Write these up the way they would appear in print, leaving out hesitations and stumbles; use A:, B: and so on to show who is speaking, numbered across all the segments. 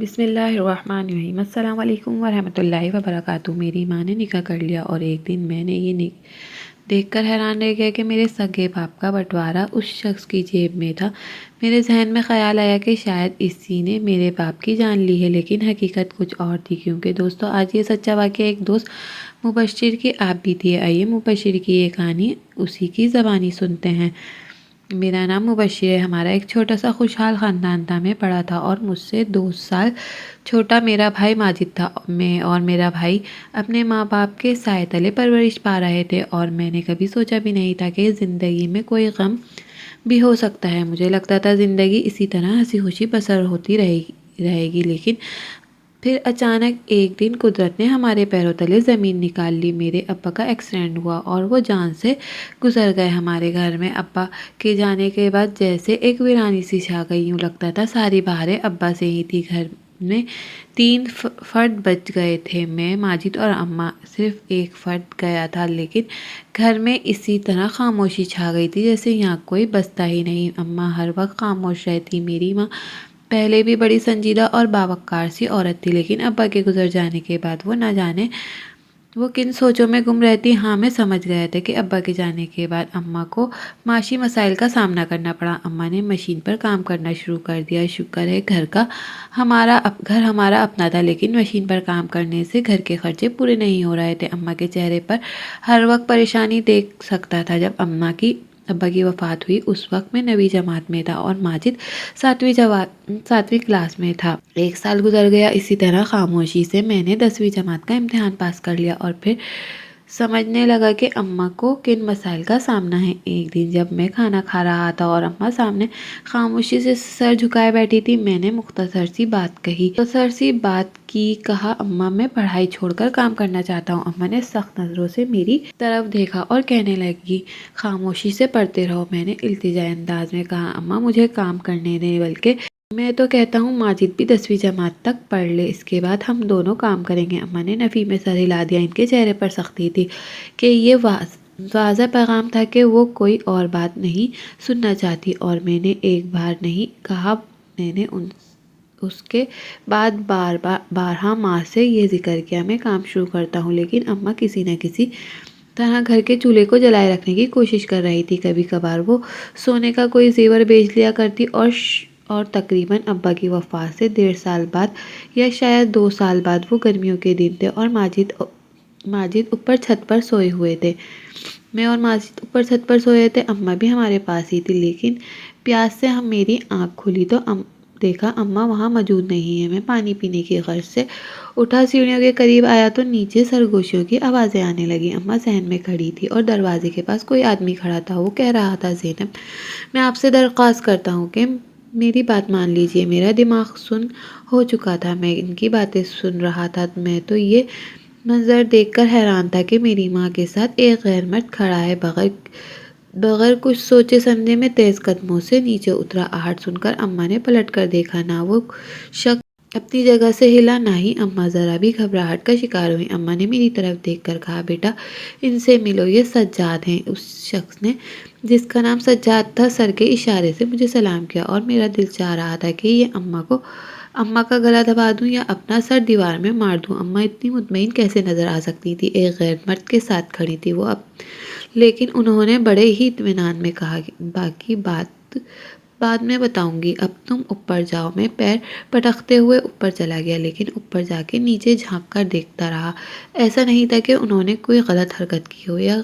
A: بسم اللہ الرحمن الرحیم۔ السلام علیکم ورحمۃ اللہ وبرکاتہ۔ میری ماں نے نکاح کر لیا اور ایک دن میں نے یہ دیکھ کر حیران رہ گیا کہ میرے سگے باپ کا بٹوارا اس شخص کی جیب میں تھا۔ میرے ذہن میں خیال آیا کہ شاید اسی نے میرے باپ کی جان لی ہے، لیکن حقیقت کچھ اور تھی، کیونکہ دوستو آج یہ سچا واقعہ ایک دوست مبشر کی آپ بھی تھی۔ آئیے مبشر کی یہ کہانی اسی کی زبانی سنتے ہیں۔ میرا نام مبشر ہے۔ ہمارا ایک چھوٹا سا خوشحال خاندان تھا۔ میں پڑھا تھا اور مجھ سے 2 سال چھوٹا میرا بھائی ماجد تھا۔ میں اور میرا بھائی اپنے ماں باپ کے سائے تلے پرورش پا رہے تھے، اور میں نے کبھی سوچا بھی نہیں تھا کہ زندگی میں کوئی غم بھی ہو سکتا ہے۔ مجھے لگتا تھا زندگی اسی طرح ہنسی خوشی بسر ہوتی رہے گی، لیکن پھر اچانک ایک دن قدرت نے ہمارے پیروں تلے زمین نکال لی۔ میرے ابا کا ایکسیڈنٹ ہوا اور وہ جان سے گزر گئے۔ ہمارے گھر میں ابا کے جانے کے بعد جیسے ایک ویرانی سی چھا گئی، یوں لگتا تھا ساری بہاریں ابا سے ہی تھی۔ گھر میں 3 فرد بچ گئے تھے، میں، ماجد اور اماں۔ صرف ایک فرد گیا تھا، لیکن گھر میں اسی طرح خاموشی چھا گئی تھی جیسے یہاں کوئی بستا ہی نہیں۔ اماں ہر وقت خاموش رہتی۔ میری ماں پہلے بھی بڑی سنجیدہ اور باوقار سی عورت تھی، لیکن ابا کے گزر جانے کے بعد وہ نہ جانے وہ کن سوچوں میں گم رہتی۔ ہاں، میں سمجھ گیا تھا کہ ابا کے جانے کے بعد اماں کو معاشی مسائل کا سامنا کرنا پڑا۔ اماں نے مشین پر کام کرنا شروع کر دیا۔ شکر ہے گھر ہمارا اپنا تھا، لیکن مشین پر کام کرنے سے گھر کے خرچے پورے نہیں ہو رہے تھے۔ اماں کے چہرے پر ہر وقت پریشانی دیکھ سکتا تھا۔ جب ابا کی وفات ہوئی اس وقت میں 9ویں جماعت میں تھا اور ماجد 7ویں کلاس میں تھا۔ 1 سال گزر گیا اسی طرح خاموشی سے۔ میں نے 10ویں جماعت کا امتحان پاس کر لیا اور پھر سمجھنے لگا کہ اماں کو کن مسائل کا سامنا ہے۔ ایک دن جب میں کھانا کھا رہا تھا اور اماں سامنے خاموشی سے سر جھکائے بیٹھی تھی، میں نے مختصر سی بات کہا، اماں میں پڑھائی چھوڑ کر کام کرنا چاہتا ہوں۔ اماں نے سخت نظروں سے میری طرف دیکھا اور کہنے لگی، خاموشی سے پڑھتے رہو۔ میں نے التجائی انداز میں کہا، اماں مجھے کام کرنے دیں، بلکہ میں تو کہتا ہوں ماجد بھی 10ویں جماعت تک پڑھ لے، اس کے بعد ہم دونوں کام کریں گے۔ اماں نے نفی میں سر ہلا دیا۔ ان کے چہرے پر سختی تھی کہ یہ واضح پیغام تھا کہ وہ کوئی اور بات نہیں سننا چاہتی، اور میں نے ایک بار نہیں کہا، میں نے اس کے بعد بارہا ماں سے یہ ذکر کیا، میں کام شروع کرتا ہوں، لیکن اماں کسی نہ کسی طرح گھر کے چولہے کو جلائے رکھنے کی کوشش کر رہی تھی۔ کبھی کبھار وہ سونے کا کوئی زیور بیچ لیا کرتی، اور تقریباً ابا کی وفات سے 1.5 سال بعد یا شاید 2 سال بعد، وہ گرمیوں کے دن تھے اور ماجد اوپر چھت پر سوئے ہوئے تھے۔ میں اور ماجد اوپر چھت پر سوئے تھے، اماں بھی ہمارے پاس ہی تھی، لیکن پیاس سے میری آنکھ کھلی تو دیکھا اماں وہاں موجود نہیں ہے۔ میں پانی پینے کی غرض سے اٹھا، سیڑھیوں کے قریب آیا تو نیچے سرگوشیوں کی آوازیں آنے لگی۔ اماں صحن میں کھڑی تھی اور دروازے کے پاس کوئی آدمی کھڑا تھا۔ وہ کہہ رہا تھا، زینب، میں آپ سے درخواست کرتا ہوں کہ میری بات مان لیجیے۔ میرا دماغ سن ہو چکا تھا، میں ان کی باتیں سن رہا تھا۔ میں تو یہ منظر دیکھ کر حیران تھا کہ میری ماں کے ساتھ ایک غیر مرد کھڑا ہے۔ بغیر کچھ سوچے سمجھے میں تیز قدموں سے نیچے اترا۔ آہٹ سن کر اماں نے پلٹ کر دیکھا، نہ وہ شخص اپنی جگہ سے ہلا، نہ ہی اماں ذرا بھی گھبراہٹ کا شکار ہوئی۔ اماں نے میری طرف دیکھ کر کہا، بیٹا ان سے ملو، یہ سجاد ہیں۔ اس شخص نے، جس کا نام سجاد تھا، سر کے اشارے سے مجھے سلام کیا، اور میرا دل چاہ رہا تھا کہ یہ اماں کا گلا دبا دوں یا اپنا سر دیوار میں مار دوں۔ اماں اتنی مطمئن کیسے نظر آ سکتی تھی؟ ایک غیر مرد کے ساتھ کھڑی تھی وہ لیکن انہوں نے بڑے ہی اطمینان میں کہا، باقی بات بعد میں بتاؤں گی، اب تم اوپر جاؤ۔ میں پیر پٹکتے ہوئے اوپر چلا گیا، لیکن اوپر جا کے نیچے جھانک کر دیکھتا رہا۔ ایسا نہیں تھا کہ انہوں نے کوئی غلط حرکت کی ہو یا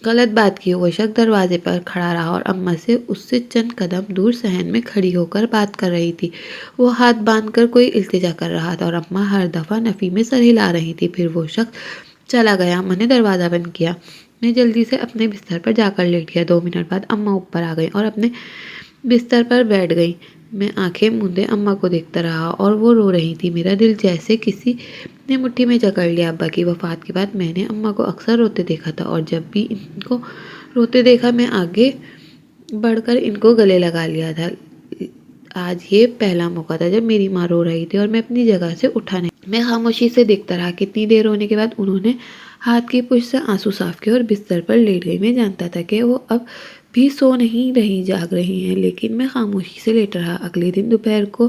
A: غلط بات کی ہو۔ وہ شخص دروازے پر کھڑا رہا اور اماں اس سے چند قدم دور صحن میں کھڑی ہو کر بات کر رہی تھی۔ وہ ہاتھ باندھ کر کوئی التجا کر رہا تھا اور اماں ہر دفعہ نفی میں سر ہلا رہی تھی۔ پھر وہ شخص چلا گیا۔ اماں نے دروازہ بند کیا۔ میں جلدی سے اپنے بستر پر جا کر لیٹ گیا۔ 2 منٹ بعد اماں اوپر آ گئی اور اپنے بستر پر بیٹھ گئی۔ میں آنکھیں موندے اماں کو دیکھتا رہا اور وہ رو رہی تھی۔ میرا دل جیسے کسی نے مٹھی میں جکڑ لیا۔ ابا کی وفات کے بعد میں نے اماں کو اکثر روتے دیکھا تھا، اور جب بھی ان کو روتے دیکھا میں آگے بڑھ کر ان کو گلے لگا لیا تھا۔ آج یہ پہلا موقع تھا جب میری ماں رو رہی تھی اور میں اپنی جگہ سے اٹھا نہیں۔ میں خاموشی سے دیکھتا رہا۔ کتنی دیر رونے کے بعد انہوں نے ہاتھ کی پشت سے آنسو صاف کیے اور بستر پر لیٹ گئی۔ میں جانتا تھا کہ وہ اب بھی سو نہیں رہی، جاگ رہی ہیں، لیکن میں خاموشی سے لیٹ رہا۔ اگلے دن دوپہر کو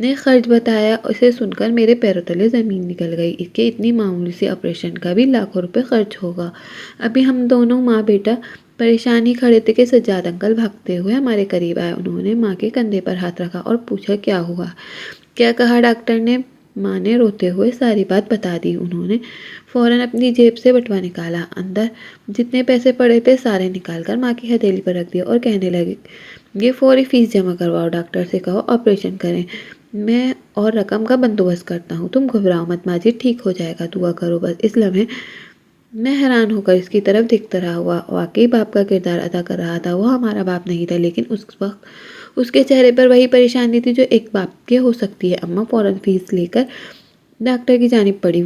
A: نے خرچ بتایا۔ اسے سن کر میرے پیروں تلے زمین نکل گئی کہ اتنی معمولی سی آپریشن کا بھی لاکھوں روپے خرچ ہوگا۔ ابھی ہم دونوں ماں بیٹا پریشان ہی کھڑے تھے کہ سجاد انکل بھاگتے ہوئے ہمارے قریب آئے۔ انہوں نے ماں کے کندھے پر ہاتھ رکھا اور پوچھا کیا ہوا، کیا کہا ڈاکٹر نے؟ ماں نے روتے ہوئے ساری بات بتا دی۔ انہوں نے فوراً اپنی جیب سے بٹوا نکالا، اندر جتنے پیسے پڑے تھے سارے نکال کر ماں کی ہتھیلی پر رکھ دیا اور کہنے لگے یہ فوری فیس جمع کرواؤ، ڈاکٹر سے کہو آپریشن کریں، میں اور رقم کا بندوبست کرتا ہوں، تم گھبراؤ مت، ماجد ٹھیک ہو جائے گا، دعا کرو بس۔ اس لمحے میں حیران ہو کر اس کی طرف دیکھتا رہا۔ واقعی باپ کا کردار ادا کر رہا تھا۔ وہ ہمارا باپ نہیں تھا، لیکن اس وقت اس کے چہرے پر وہی پریشانی تھی جو ایک باپ کے ہو سکتی ہے۔ اماں فوراً فیس لے کر ڈاکٹر کی جانب پڑھی۔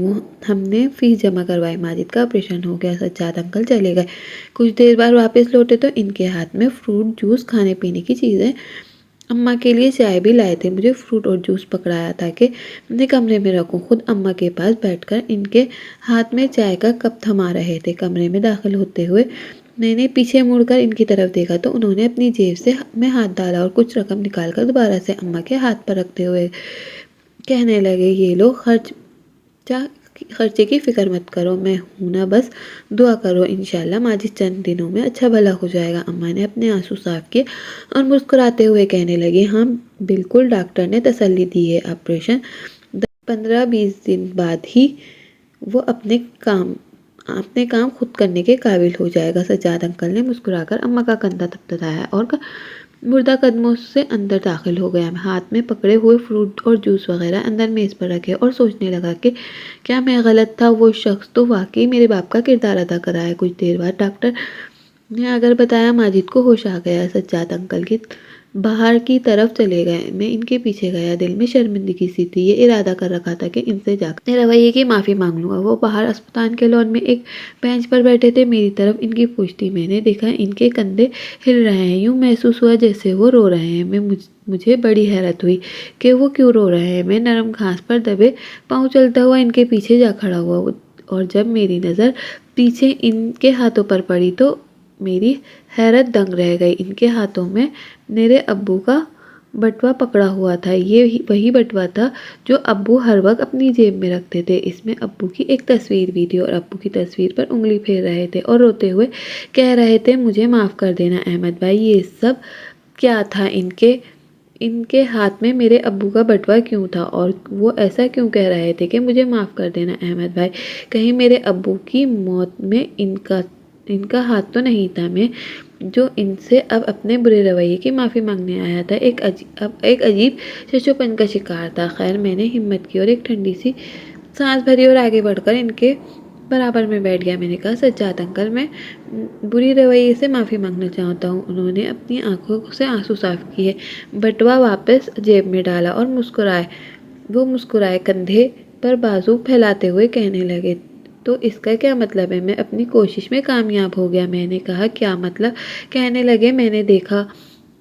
A: ہم نے فیس جمع کروائی، ماجد کا آپریشن ہو گیا، سجاد انکل چلے گئے۔ کچھ دیر بعد واپس لوٹے تو ان کے ہاتھ میں فروٹ جوس، کھانے پینے کی چیزیں، اماں کے لیے چائے بھی لائے تھے۔ مجھے فروٹ اور جوس پکڑایا تھا کہ اپنے کمرے میں رکھوں، خود اماں کے پاس بیٹھ کر ان کے ہاتھ میں چائے کا کپ تھما رہے تھے۔ کمرے میں داخل ہوتے ہوئے میں نے پیچھے مڑ کر ان کی طرف دیکھا تو انہوں نے اپنی جیب سے میں ہاتھ ڈالا اور کچھ رقم نکال کر دوبارہ سے اماں کے ہاتھ پر رکھتے ہوئے کہنے لگے یہ لو، خرچے کی فکر مت کرو، میں ہوں نا، بس دعا کرو، انشاءاللہ ماجد چند دنوں میں اچھا بھلا ہو جائے گا۔ اماں نے اپنے آنسو صاف کیے اور مسکراتے ہوئے کہنے لگی ہاں بالکل، ڈاکٹر نے تسلی دی ہے، آپریشن 15-20 دن بعد ہی وہ اپنے کام خود کرنے کے قابل ہو جائے گا۔ سجاد انکل نے مسکرا کر اماں کا کندھا تھپتایا اور مردہ قدموں سے اندر داخل ہو گیا۔ ہاتھ میں پکڑے ہوئے فروٹ اور جوس وغیرہ اندر میز پر رکھے اور سوچنے لگا کہ کیا میں غلط تھا، وہ شخص تو واقعی میرے باپ کا کردار ادا کر رہا ہے۔ کچھ دیر بعد ڈاکٹر نے اگر بتایا ماجد کو ہوش آ گیا۔ سجاد انکل کی باہر کی طرف چلے گئے، میں ان کے پیچھے گیا، دل میں شرمندگی سی تھی۔ یہ ارادہ کر رکھا تھا کہ ان سے جا کر اپنے رویے کی معافی مانگ لوں گا۔ وہ باہر اسپتال کے لان میں ایک بینچ پر بیٹھے تھے، میری طرف ان کی پوچھ تھی۔ میں نے دیکھا ان کے کندھے ہل رہے ہیں، یوں محسوس ہوا جیسے وہ رو رہے ہیں۔ مجھے بڑی حیرت ہوئی کہ وہ کیوں رو رہے ہیں۔ میں نرم گھاس پر دبے پاؤں چلتا ہوا ان کے پیچھے جا کھڑا ہوا اور جب میری نظر پیچھے ان کے ہاتھوں پر پڑی تو میری حیرت دنگ رہ گئی۔ ان کے ہاتھوں میں میرے ابو کا بٹوا پکڑا ہوا تھا۔ یہ وہی بٹوا تھا جو ابو ہر وقت اپنی جیب میں رکھتے تھے۔ اس میں ابو کی ایک تصویر بھی تھی اور ابو کی تصویر پر انگلی پھیر رہے تھے اور روتے ہوئے کہہ رہے تھے مجھے معاف کر دینا احمد بھائی۔ یہ سب کیا تھا؟ ان کے ہاتھ میں میرے ابو کا بٹوا کیوں تھا اور وہ ایسا کیوں کہہ رہے تھے کہ مجھے معاف کر دینا احمد بھائی؟ کہیں میرے ابو کی موت میں ان کا ہاتھ تو نہیں تھا؟ میں جو ان سے اب اپنے برے رویے کی معافی مانگنے آیا تھا ایک عجیب ششوپن کا شکار تھا۔ خیر، میں نے ہمت کی اور ایک ٹھنڈی سی سانس بھری اور آگے بڑھ کر ان کے برابر میں بیٹھ گیا۔ میں نے کہا سجاد انکل، میں بری رویے سے معافی مانگنا چاہتا ہوں۔ انہوں نے اپنی آنکھوں سے آنسو صاف کیے، بٹوا واپس جیب میں ڈالا اور مسکرائے کندھے پر بازو پھیلاتے ہوئے کہنے لگے تو اس کا کیا مطلب ہے؟ میں اپنی کوشش میں کامیاب ہو گیا۔ میں نے کہا کیا مطلب؟ کہنے لگے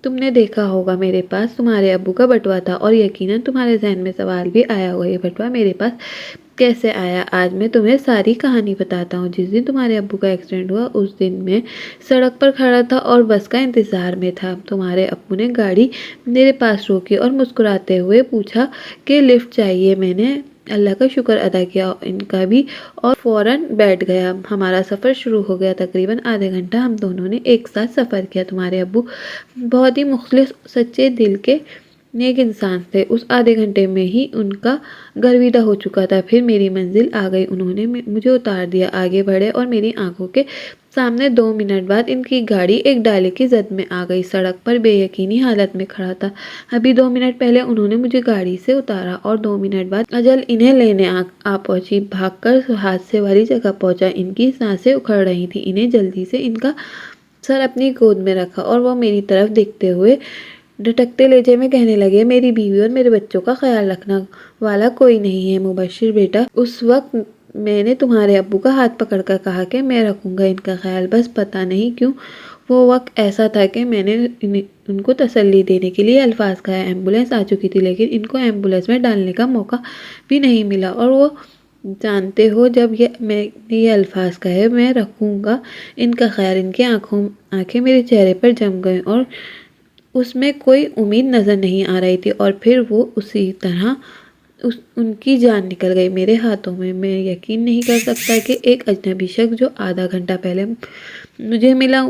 A: تم نے دیکھا ہوگا میرے پاس تمہارے ابو کا بٹوا تھا اور یقیناً تمہارے ذہن میں سوال بھی آیا ہوگا یہ بٹوا میرے پاس کیسے آیا؟ آج میں تمہیں ساری کہانی بتاتا ہوں۔ جس دن تمہارے ابو کا ایکسیڈنٹ ہوا اس دن میں سڑک پر کھڑا تھا اور بس کا انتظار میں تھا۔ تمہارے ابو نے گاڑی میرے پاس روکی اور مسکراتے ہوئے پوچھا کہ لفٹ چاہیے؟ میں نے اللہ کا شکر ادا کیا، ان کا بھی، اور فوراً بیٹھ گیا۔ ہمارا سفر شروع ہو گیا۔ تقریباً آدھے گھنٹہ ہم دونوں نے ایک ساتھ سفر کیا۔ تمہارے ابو بہت ہی مخلص، سچے دل کے نیک انسان تھے۔ اس آدھے گھنٹے میں ہی ان کا گرویدہ ہو چکا تھا۔ پھر میری منزل آ گئی، انہوں نے مجھے اتار دیا، آگے بڑھے اور میری آنکھوں کے سامنے 2 منٹ بعد ان کی گاڑی ایک ڈالے کی زد میں آ گئی۔ سڑک پر بے یقینی حالت میں کھڑا تھا۔ ابھی 2 منٹ پہلے انہوں نے مجھے گاڑی سے اتارا اور 2 منٹ بعد اجل انہیں لینے آ پہنچی۔ بھاگ کر حادثے والی جگہ پہنچا، ان کی سانسیں اکھڑ رہی تھیں۔ انہیں جلدی سے ان کا سر اپنی گود میں رکھا اور وہ میری طرف دیکھتے ہوئے ڈھٹکتے لہجے میں کہنے لگے میری بیوی اور میرے بچوں کا خیال رکھنے والا کوئی نہیں ہے مبشر بیٹا۔ اس وقت میں نے تمہارے ابو کا ہاتھ پکڑ کر کہا کہ میں رکھوں گا ان کا خیال، بس پتہ نہیں کیوں وہ وقت ایسا تھا کہ میں نے ان کو تسلی دینے کے لیے الفاظ کہا۔ ایمبولینس آ چکی تھی لیکن ان کو ایمبولینس میں ڈالنے کا موقع بھی نہیں ملا اور وہ جانتے ہو جب میں نے یہ الفاظ کہے میں رکھوں گا ان کا خیال، ان کی آنکھیں میرے چہرے پر جم گئیں اور اس میں کوئی امید نظر نہیں آ رہی تھی، اور پھر وہ اسی طرح ان کی جان نکل گئی میرے ہاتھوں میں۔ میں یقین نہیں کر سکتا کہ ایک اجنبی شخص جو آدھا گھنٹہ پہلے مجھے ملا،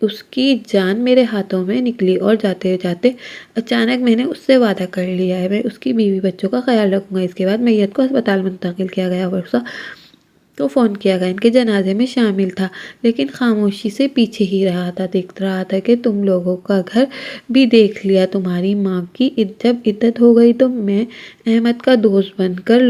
A: اس کی جان میرے ہاتھوں میں نکلی، اور جاتے جاتے اچانک میں نے اس سے وعدہ کر لیا ہے میں اس کی بیوی بچوں کا خیال رکھوں گا۔ اس کے بعد میت کو اسپتال منتقل کیا گیا، ورثا کو فون کیا گیا، ان کے جنازے میں شامل تھا، لیکن خاموشی سے پیچھے ہی رہا تھا، دیکھ رہا تھا کہ تم لوگوں کا گھر بھی دیکھ لیا۔ تمہاری ماں کی جب عدت ہو گئی تو میں احمد کا دوست بن کر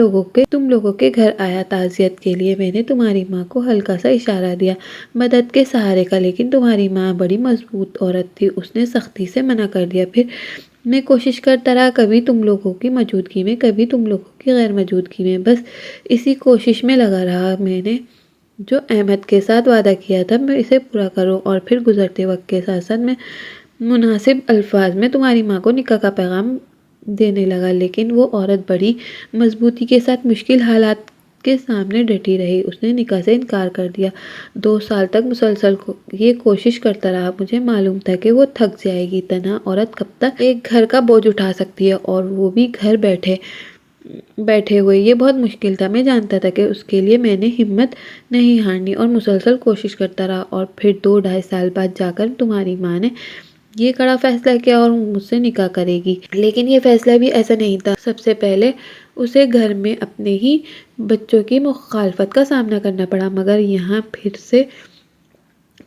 A: تم لوگوں کے گھر آیا تعزیت کے لیے۔ میں نے تمہاری ماں کو ہلکا سا اشارہ دیا مدد کے سہارے کا، لیکن تمہاری ماں بڑی مضبوط عورت تھی، اس نے سختی سے منع کر دیا۔ پھر میں کوشش کرتا رہا، کبھی تم لوگوں کی موجودگی میں، کبھی تم لوگوں کی غیر موجودگی میں، بس اسی کوشش میں لگا رہا میں نے جو احمد کے ساتھ وعدہ کیا تھا میں اسے پورا کروں۔ اور پھر گزرتے وقت کے ساتھ ساتھ میں مناسب الفاظ میں تمہاری ماں کو نکاح کا پیغام دینے لگا، لیکن وہ عورت بڑی مضبوطی کے ساتھ مشکل حالات کے سامنے ڈٹی رہی، اس نے نکاح سے انکار کر دیا۔ 2 سال تک مسلسل یہ کوشش کرتا رہا، مجھے معلوم تھا کہ وہ تھک جائے گی، تنہا عورت کب تک ایک گھر کا بوجھ اٹھا سکتی ہے، اور وہ بھی گھر بیٹھے ہوئے، یہ بہت مشکل تھا۔ میں جانتا تھا کہ اس کے لیے میں نے ہمت نہیں ہارنی اور مسلسل کوشش کرتا رہا، اور پھر 2-2.5 سال بعد جا کر تمہاری ماں نے یہ کڑا فیصلہ کیا اور مجھ سے نکاح کرے گی۔ لیکن یہ فیصلہ بھی ایسا نہیں تھا، سب سے پہلے اسے گھر میں اپنے ہی بچوں کی مخالفت کا سامنا کرنا پڑا، مگر یہاں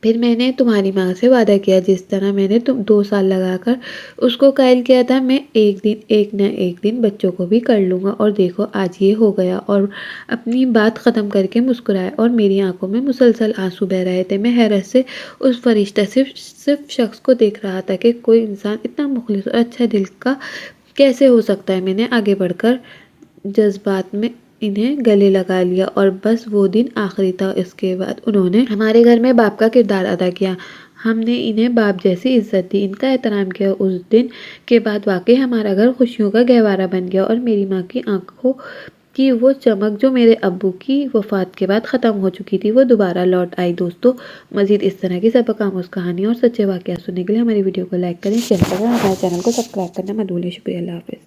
A: پھر میں نے تمہاری ماں سے وعدہ کیا، جس طرح میں نے 2 سال لگا کر اس کو قائل کیا تھا، میں ایک نہ ایک دن بچوں کو بھی کر لوں گا، اور دیکھو آج یہ ہو گیا۔ اور اپنی بات ختم کر کے مسکرایا، اور میری آنکھوں میں مسلسل آنسو بہہ رہے تھے۔ میں حیرت سے اس فرشتہ صرف شخص کو دیکھ رہا تھا کہ کوئی انسان اتنا مخلص اور اچھا دل کا کیسے ہو سکتا ہے۔ میں نے آگے بڑھ کر جذبات میں انہیں گلے لگا لیا، اور بس وہ دن آخری تھا۔ اس کے بعد انہوں نے ہمارے گھر میں باپ کا کردار ادا کیا، ہم نے انہیں باپ جیسی عزت دی، ان کا احترام کیا۔ اس دن کے بعد واقعی ہمارا گھر خوشیوں کا گہوارہ بن گیا، اور میری ماں کی آنکھوں کی وہ چمک جو میرے ابو کی وفات کے بعد ختم ہو چکی تھی، وہ دوبارہ لوٹ آئی۔ دوستو، مزید اس طرح کی سبق آموز کہانیوں اور سچے واقعات سننے کے لیے ہماری ویڈیو کو لائک کریں، شیئر کریں، اور ہمارے چینل کو سبسکرائب کرنا مت بھولیں۔ شکریہ، اللہ حافظ۔